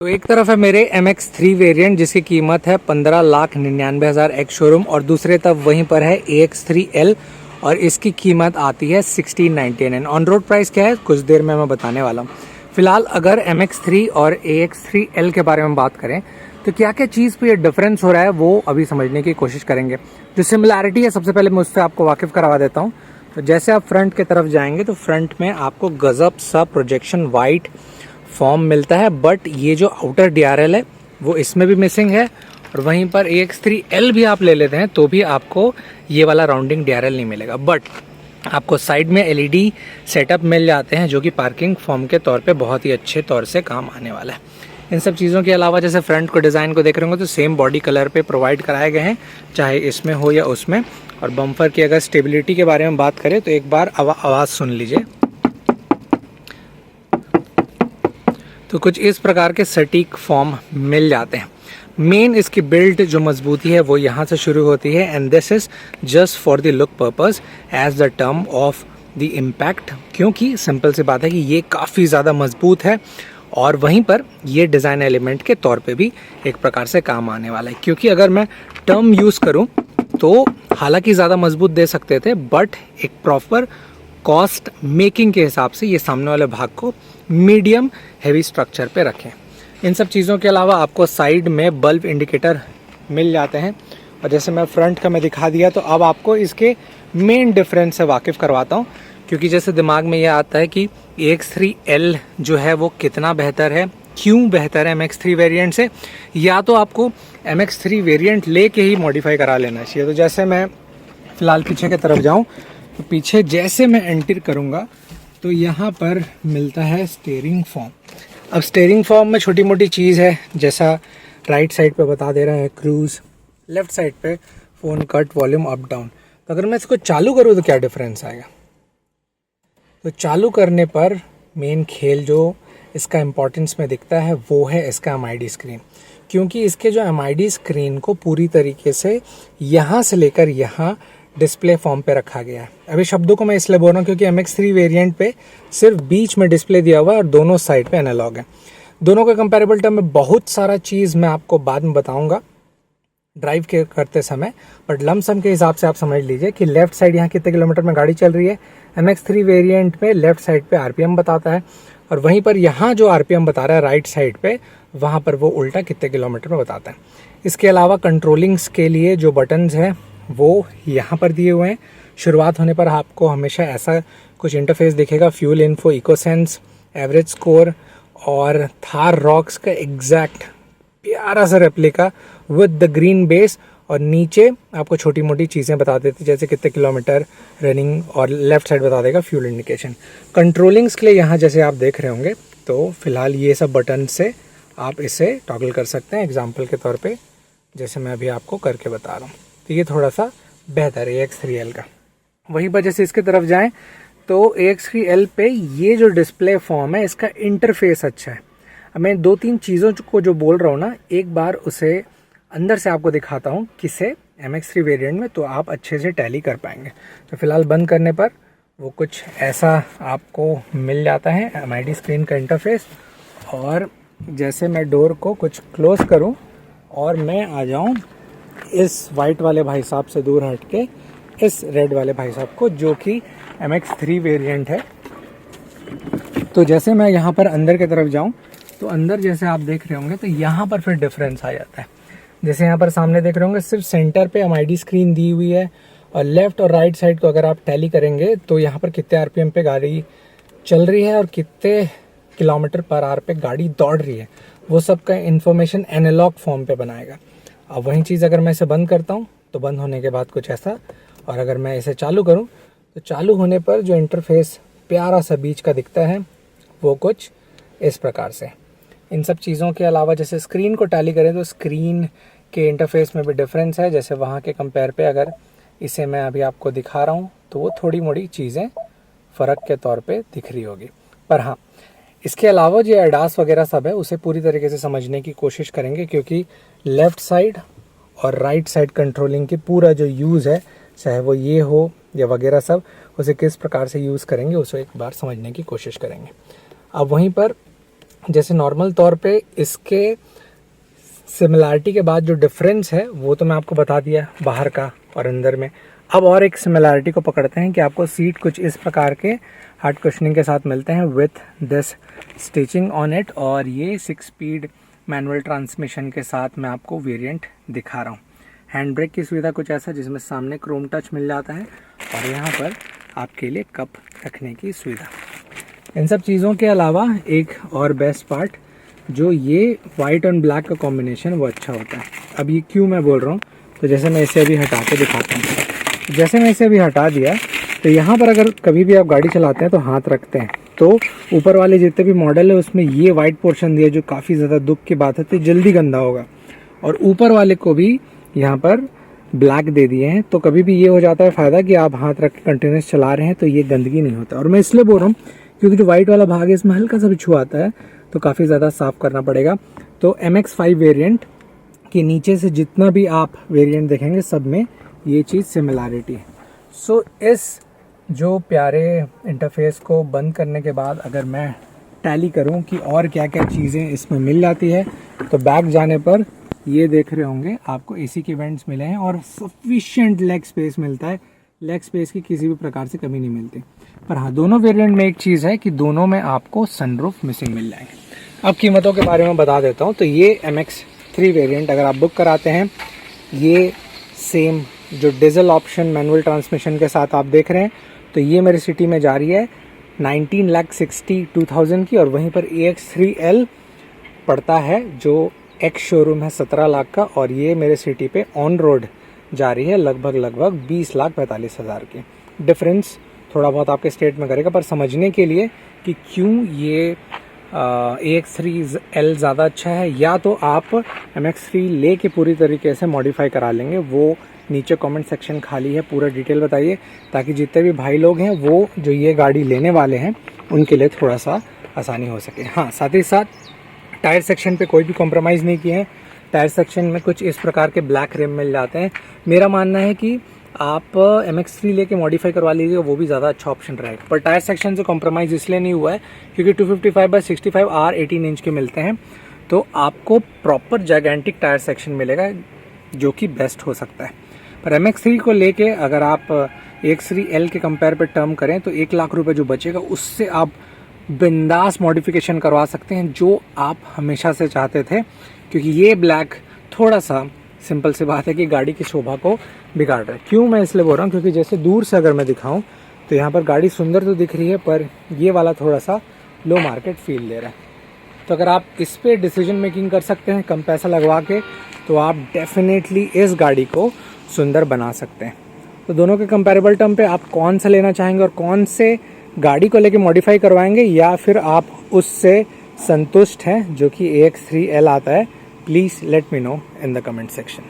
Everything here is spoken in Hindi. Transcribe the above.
तो एक तरफ है मेरे MX3 वेरिएंट जिसकी कीमत है 15,99,000 एक्स शोरूम, और दूसरे तरफ वहीं पर है AX3L और इसकी कीमत आती है 1699। ऑन रोड प्राइस क्या है कुछ देर में मैं बताने वाला हूँ। फिलहाल अगर MX3 और AX3L के बारे में बात करें तो क्या क्या चीज़ पे ये डिफरेंस हो रहा है वो अभी समझने की कोशिश करेंगे। जो सिमिलैरिटी है सबसे पहले मैं उससे आपको वाकिफ़ करवा देता हूँ। तो जैसे आप फ्रंट की तरफ जाएंगे तो फ्रंट में आपको गजब सा प्रोजेक्शन वाइट फॉर्म मिलता है, बट ये जो आउटर DRL है वो इसमें भी मिसिंग है। और वहीं पर AX3L भी आप ले लेते हैं तो भी आपको ये वाला राउंडिंग DRL नहीं मिलेगा, बट आपको साइड में LED सेटअप मिल जाते हैं जो कि पार्किंग फॉर्म के तौर पे बहुत ही अच्छे तौर से काम आने वाला है। इन सब चीज़ों के अलावा जैसे फ्रंट को डिज़ाइन को देख रहे होंगे तो सेम बॉडी कलर पे प्रोवाइड कराए गए हैं, चाहे इसमें हो या उसमें। और बम्पर की अगर स्टेबिलिटी के बारे में बात करें तो एक बार आवाज़ सुन लीजिए। तो कुछ इस प्रकार के सटीक फॉर्म मिल जाते हैं। मेन इसकी बिल्ड जो मजबूती है वो यहाँ से शुरू होती है, and this is just for the look purpose as the term of the impact, क्योंकि सिंपल सी बात है कि ये काफ़ी ज़्यादा मजबूत है और वहीं पर ये डिज़ाइन एलिमेंट के तौर पे भी एक प्रकार से काम आने वाला है। क्योंकि अगर मैं टर्म यूज़ करूँ तो हालांकि ज़्यादा मजबूत दे सकते थे, बट एक प्रॉपर कॉस्ट मेकिंग के हिसाब से ये सामने वाले भाग को मीडियम हैवी स्ट्रक्चर पे रखें। इन सब चीज़ों के अलावा आपको साइड में बल्ब इंडिकेटर मिल जाते हैं, और जैसे मैं फ्रंट का मैं दिखा दिया तो अब आपको इसके मेन डिफरेंस से वाकिफ़ करवाता हूँ। क्योंकि जैसे दिमाग में ये आता है कि AX3L जो है वो कितना बेहतर है, क्यों बेहतर है MX3 वेरिएंट से, या तो आपको MX3 वेरिएंट लेके ही मॉडिफाई करा लेना चाहिए। तो जैसे मैं फ़िलहाल पीछे की तरफ जाऊँ तो पीछे जैसे मैं एंटर करूँगा तो यहाँ पर मिलता है स्टीयरिंग फॉर्म। अब स्टीयरिंग फॉर्म में छोटी मोटी चीज़ है, जैसा राइट साइड पे बता दे रहा है क्रूज़, लेफ़्ट साइड पे phone cut, volume up down. तो अगर मैं इसको चालू करूँ तो क्या डिफरेंस आएगा। तो चालू करने पर मेन खेल जो इसका इम्पोर्टेंस में दिखता है वो है इसका MID स्क्रीन, क्योंकि इसके जो MID स्क्रीन को पूरी तरीके से यहाँ से लेकर यहाँ डिस्प्ले फॉर्म पे रखा गया है। अभी शब्दों को मैं इसलिए बोल रहा हूँ क्योंकि MX3 वेरिएंट पे सिर्फ बीच में डिस्प्ले दिया हुआ है और दोनों साइड पे एनालॉग है। दोनों के कंपैरेबल टर्म में बहुत सारा चीज़ मैं आपको बाद में बताऊंगा ड्राइव के करते समय, बट लमसम के हिसाब से आप समझ लीजिए कि लेफ्ट साइड यहाँ कितने किलोमीटर में गाड़ी चल रही है। MX3 वेरिएंट में लेफ्ट साइड पे RPM बताता है, और वहीं पर यहाँ जो RPM बता रहा है राइट साइड पे, वहाँ पर वो उल्टा कितने किलोमीटर में बताता है। इसके अलावा कंट्रोलिंग्स के लिए जो बटन्स हैं वो यहाँ पर दिए हुए हैं। शुरुआत होने पर आपको हमेशा ऐसा कुछ इंटरफेस दिखेगा, फ्यूल इन्फो, इकोसेंस, एवरेज स्कोर और थार रॉक्स का एग्जैक्ट प्यारा सा replica with the green base, और नीचे आपको छोटी मोटी चीज़ें बता देती जैसे कितने किलोमीटर रनिंग, और लेफ्ट साइड बता देगा फ्यूल इंडिकेशन। कंट्रोलिंग्स के लिए यहाँ जैसे आप देख रहे होंगे तो फिलहाल ये सब बटन से आप इसे टॉगल कर सकते हैं, एग्जाम्पल के तौर पे जैसे मैं अभी आपको करके बता रहा हूँ। तो ये थोड़ा सा बेहतर है AX3L का। वहीं पर जैसे इसके तरफ जाएं तो AX3L पे ये जो डिस्प्ले फॉर्म है इसका इंटरफेस अच्छा है। अब मैं 2-3 चीज़ों को जो बोल रहा हूँ ना, एक बार उसे अंदर से आपको दिखाता हूँ किसे MX3 वेरिएंट में, तो आप अच्छे से टैली कर पाएंगे। तो फिलहाल बंद करने पर वो कुछ ऐसा आपको मिल जाता है MID स्क्रीन का इंटरफेस। और जैसे मैं डोर को कुछ क्लोज करूँ और मैं आ जाऊँ इस वाइट वाले भाई साहब से दूर हट के इस रेड वाले भाई साहब को, जो कि MX3 वेरिएंट है। तो जैसे मैं यहाँ पर अंदर की तरफ जाऊँ तो अंदर जैसे आप देख रहे होंगे तो यहाँ पर फिर डिफरेंस आ जाता है। जैसे यहाँ पर सामने देख रहे होंगे सिर्फ सेंटर पे MID स्क्रीन दी हुई है, और लेफ्ट और राइट साइड को अगर आप टैली करेंगे तो यहाँ पर कितने RPM पे गाड़ी चल रही है और कितने किलोमीटर पर आवर पे गाड़ी दौड़ रही है, वो सब का इन्फॉर्मेशन एनालॉग फॉर्म पे बनाएगा। अब वही चीज़ अगर मैं इसे बंद करता हूँ तो बंद होने के बाद कुछ ऐसा, और अगर मैं इसे चालू करूँ तो चालू होने पर जो इंटरफेस प्यारा सा बीच का दिखता है वो कुछ इस प्रकार से। इन सब चीज़ों के अलावा जैसे स्क्रीन को टैली करें तो स्क्रीन के इंटरफेस में भी डिफरेंस है। जैसे वहाँ के कंपेयर पे अगर इसे मैं अभी आपको दिखा रहा हूँ तो वो थोड़ी मोड़ी चीज़ें फ़र्क के तौर पे दिख रही होगी। पर हाँ, इसके अलावा जो ADAS वगैरह सब है उसे पूरी तरीके से समझने की कोशिश करेंगे, क्योंकि लेफ़्ट साइड और राइट साइड कंट्रोलिंग की पूरा जो यूज़ है, चाहे वो ये हो या वगैरह सब, उसे किस प्रकार से यूज़ करेंगे उसे एक बार समझने की कोशिश करेंगे। अब वहीं पर जैसे नॉर्मल तौर पे इसके सिमिलैरिटी के बाद जो डिफरेंस है वो तो मैं आपको बता दिया बाहर का और अंदर में। अब और एक सिमिलैरिटी को पकड़ते हैं कि आपको सीट कुछ इस प्रकार के हार्ड कुशनिंग के साथ मिलते हैं with this stitching on it, और ये 6 स्पीड मैनुअल ट्रांसमिशन के साथ मैं आपको वेरिएंट दिखा रहा हूँ। हैंड ब्रेक की सुविधा कुछ ऐसा जिसमें सामने क्रोम टच मिल जाता है और यहाँ पर आपके लिए कप रखने की सुविधा। इन सब चीज़ों के अलावा एक और बेस्ट पार्ट जो ये वाइट और ब्लैक का कॉम्बिनेशन वो अच्छा होता है। अब ये क्यों मैं बोल रहा हूँ, तो जैसे मैं इसे अभी हटा के दिखाता हूँ। जैसे मैं इसे अभी हटा दिया तो यहाँ पर अगर कभी भी आप गाड़ी चलाते हैं तो हाथ रखते हैं तो ऊपर वाले जितने भी मॉडल है उसमें ये वाइट पोर्शन दिया जो काफ़ी ज़्यादा दुख की बात है, तो जल्दी गंदा होगा। और ऊपर वाले को भी यहाँ पर ब्लैक दे दिए हैं, तो कभी भी ये हो जाता है फ़ायदा कि आप हाथ रख के कंटिन्यूस चला रहे हैं तो ये गंदगी नहीं होता। और मैं इसलिए बोल रहा हूँ क्योंकि जो वाइट वाला भाग है इसमें हल्का सा भी छू आता है तो काफ़ी ज़्यादा साफ़ करना पड़ेगा। तो MX-5 वेरिएंट के नीचे से जितना भी आप वेरिएंट देखेंगे सब में ये चीज़ सिमिलैरिटी है। सो इस जो प्यारे इंटरफेस को बंद करने के बाद अगर मैं टैली करूं कि और क्या क्या चीज़ें इसमें मिल जाती है, तो बैक जाने पर ये देख रहे होंगे आपको AC के वेंट्स मिले हैं और सफिशिएंट लेग स्पेस मिलता है। लेग स्पेस की किसी भी प्रकार से कमी नहीं मिलती। पर हाँ, दोनों वेरिएंट में एक चीज़ है कि दोनों में आपको सनरूफ मिसिंग मिल जाएंगे। अब कीमतों के बारे में बता देता हूँ। तो ये MX-3 वेरिएंट अगर आप बुक कराते हैं, ये सेम जो डीजल ऑप्शन मैनुअल ट्रांसमिशन के साथ आप देख रहे हैं, तो ये मेरी सिटी में जा रही है 19,62,000 की, और वहीं पर AX3L पड़ता है जो एक्स शोरूम है 17 लाख का, और ये मेरे सिटी पे ऑन रोड जा रही है लगभग 20,45,000 की। डिफरेंस थोड़ा बहुत आपके स्टेट में करेगा, पर समझने के लिए कि क्यों ये AX3L ज़्यादा अच्छा है, या तो आप MX-3 ले के पूरी तरीके से मॉडिफाई करा लेंगे, वो नीचे कमेंट सेक्शन खाली है, पूरा डिटेल बताइए ताकि जितने भी भाई लोग हैं वो जो ये गाड़ी लेने वाले हैं उनके लिए थोड़ा सा आसानी हो सके। हाँ, साथ ही साथ टायर सेक्शन पे कोई भी कॉम्प्रोमाइज़ नहीं किए हैं। टायर सेक्शन में कुछ इस प्रकार के ब्लैक रिम मिल जाते हैं। मेरा मानना है कि आप MX-3 लेके मॉडिफाई करवा लीजिए, वो भी ज़्यादा अच्छा ऑप्शन रहेगा। पर टायर सेक्शन से कॉम्प्रोमाइज़ इसलिए नहीं हुआ है क्योंकि 255/65 R 18 इंच के मिलते हैं, तो आपको प्रॉपर जायगेंटिक टायर सेक्शन मिलेगा जो कि बेस्ट हो सकता है। पर MX-3 को लेके अगर आप AX3L के कंपेयर पे टर्म करें तो 1 लाख रुपए जो बचेगा उससे आप बिंदास मॉडिफिकेशन करवा सकते हैं जो आप हमेशा से चाहते थे, क्योंकि ये ब्लैक थोड़ा सा सिंपल सी बात है कि गाड़ी की शोभा को बिगाड़ रहा है। क्यों मैं इसलिए बोल रहा हूँ, क्योंकि जैसे दूर से अगर मैं दिखाऊं तो यहाँ पर गाड़ी सुंदर तो दिख रही है पर ये वाला थोड़ा सा लो मार्केट फील ले रहा है। तो अगर आप इस पे डिसीजन मेकिंग कर सकते हैं कम पैसा लगवा के, तो आप डेफिनेटली इस गाड़ी को सुंदर बना सकते हैं। तो दोनों के कंपैरेबल टर्म पे आप कौन सा लेना चाहेंगे और कौन से गाड़ी को लेके मॉडिफाई करवाएंगे, या फिर आप उससे संतुष्ट हैं जो कि AX3L आता है, please let me know in the comment section.